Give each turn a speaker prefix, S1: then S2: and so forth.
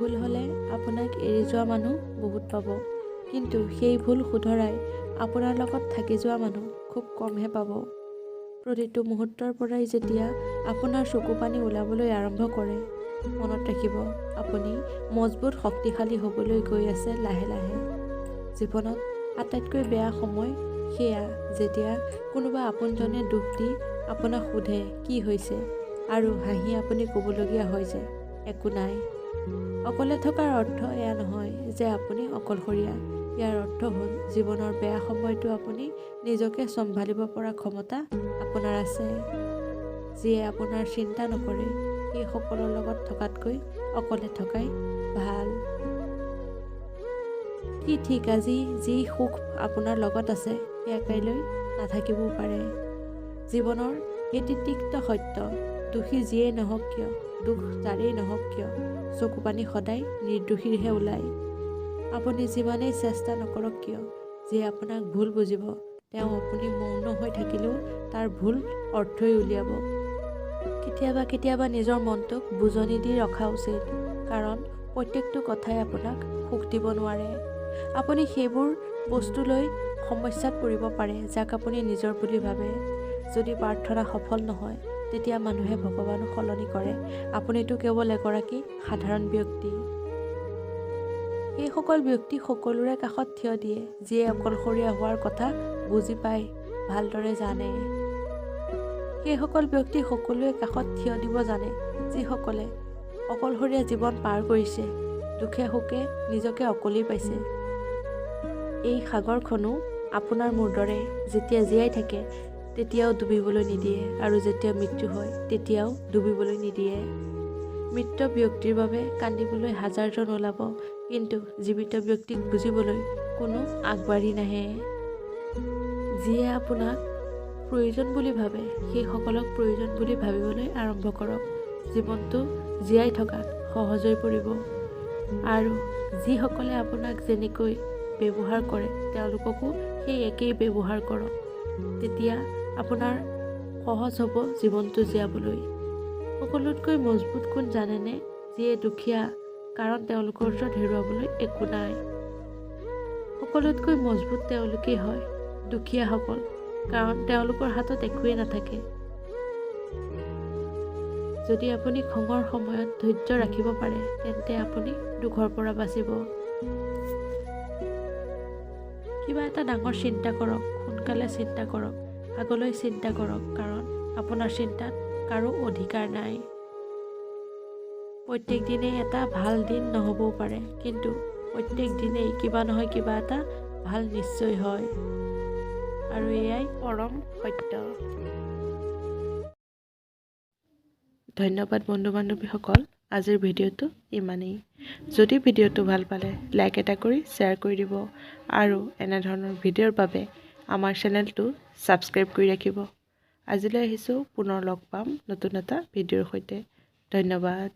S1: ভুল হ'লে আপোনাক এৰি যোৱা মানুহ বহুত পাব, কিন্তু সেই ভুল শুধৰাই আপোনাৰ লগত থাকি যোৱা মানুহ খুব কমহে পাব। প্ৰতিটো মুহূৰ্তৰ পৰাই যেতিয়া আপোনাৰ চকু পানী ওলাবলৈ আৰম্ভ কৰে, মনত ৰাখিব আপুনি মজবুত শক্তিশালী হ'বলৈ গৈ আছে লাহে লাহে। জীৱনত আটাইতকৈ বেয়া সময় সেয়া যেতিয়া কোনোবা আপোনজনে দুখ দি আপোনাক সোধে কি হৈছে, আৰু হাঁহি আপুনি ক'বলগীয়া হয় যে একো নাই। অকলে থকাৰ অৰ্থ এয়া নহয় যে আপুনি অকলশৰীয়া। ইয়াৰ অৰ্থ হ'ল জীৱনৰ বেয়া সময়টো আপুনি নিজকে চম্ভালিব পৰা ক্ষমতা আপোনাৰ আছে। যিয়ে আপোনাৰ চিন্তা নকৰে সেই সকলৰ লগত থকাতকৈ অকলে থকাই ভাল। কি ঠিক আজি যি সুখ আপোনাৰ লগত আছে সেয়া কাইলৈ নাথাকিবও পাৰে। জীৱনৰ এটি তিক্ত সত্য, দোষী যিয়েই নহওক কিয়, দুখ যাৰেই নহওক কিয়, চকু পানী সদায় নিৰ্দোষীৰহে ওলায়। আপুনি যিমানেই চেষ্টা নকৰক কিয়, যিয়ে আপোনাক ভুল বুজিব তেওঁ আপুনি মৌন হৈ থাকিলেও তাৰ ভুল অৰ্থই উলিয়াব। কেতিয়াবা কেতিয়াবা নিজৰ মনটোক বুজনি দি ৰখা উচিত, কাৰণ প্ৰত্যেকটো কথাই আপোনাক সুখ দিব নোৱাৰে। আপুনি সেইবোৰ বস্তু লৈ সমস্যাত পৰিব পাৰে যাক আপুনি নিজৰ বুলি ভাবে। যদি প্ৰাৰ্থনা সফল নহয় তেতিয়া মানুহে ভগৱানক সলনি কৰে। আপুনিতো কেৱল এগৰাকী সাধাৰণ ব্যক্তি। সেইসকল ব্যক্তি সকলোৰে কাষত থিয় দিয়ে যিয়ে অকলশৰীয়া হোৱাৰ কথা বুজি পায়, ভালদৰে জানে। সেইসকল ব্যক্তি সকলোৱে কাষত থিয় দিব জানে যিসকলে অকলশৰীয়া জীৱন পাৰ কৰিছে, দুখে সুখে নিজকে অকলেই পাইছে। এই সাগৰখনো আপোনাৰ মোৰ দৰে, যেতিয়া জীয়াই থাকে তেতিয়াও ডুবিবলৈ নিদিয়ে, আৰু যেতিয়া মৃত্যু হয় তেতিয়াও ডুবিবলৈ নিদিয়ে। মৃত ব্যক্তিৰ বাবে কান্দিবলৈ হাজাৰজন ওলাব, কিন্তু জীৱিত ব্যক্তিক বুজিবলৈ কোনো আগবাঢ়ি নাহে। যিয়ে আপোনাক প্ৰয়োজন বুলি ভাবে সেইসকলক প্ৰয়োজন বুলি ভাবিবলৈ আৰম্ভ কৰক। জীৱনটো জীয়াই থকাত সহজ হৈ পৰিব। আৰু যিসকলে আপোনাক যেনেকৈ ব্যৱহাৰ কৰে তেওঁলোককো সেই একেই ব্যৱহাৰ কৰক। তেতিয়া আপোনাৰ সহজ হ'ব জীৱনটো জীয়াবলৈ। সকলোতকৈ মজবুত কোন জানেনে? যিয়ে দুখীয়া, কাৰণ তেওঁলোকৰ ওচৰত হেৰুৱাবলৈ একো নাই। সকলোতকৈ মজবুত তেওঁলোকেই হয়, দুখীয়াসকল, কাৰণ তেওঁলোকৰ হাতত একোৱেই নাথাকে। যদি আপুনি খঙৰ সময়ত ধৈৰ্য ৰাখিব পাৰে তেন্তে আপুনি দুখৰ পৰা বাচিব। কিবা এটা ডাঙৰ চিন্তা কৰক, সোনকালে চিন্তা কৰক, আগলৈ চিন্তা কৰক, কাৰণ আপোনাৰ চিন্তাত কাৰো অধিকাৰ নাই। প্ৰত্যেক দিনেই এটা ভাল দিন নহ'বও পাৰে, কিন্তু প্ৰত্যেক দিনেই কিবা নহয় কিবা এটা ভাল নিশ্চয় হয়, আৰু এয়াই পৰম সত্য। ধন্যবাদ বন্ধু বান্ধৱীসকল, আজিৰ ভিডিঅ'টো ইমানেই। যদি ভিডিঅ'টো ভাল পালে লাইক এটা কৰি শ্বেয়াৰ কৰি দিব, আৰু এনেধৰণৰ ভিডিঅ'ৰ বাবে আমাৰ চেনেলটো ছাবস্ক্ৰাইব কৰি ৰাখিব। আজিলৈ আহিছোঁ, পুনৰ লগ পাম নতুন এটা ভিডিঅ'ৰ সৈতে। ধন্যবাদ।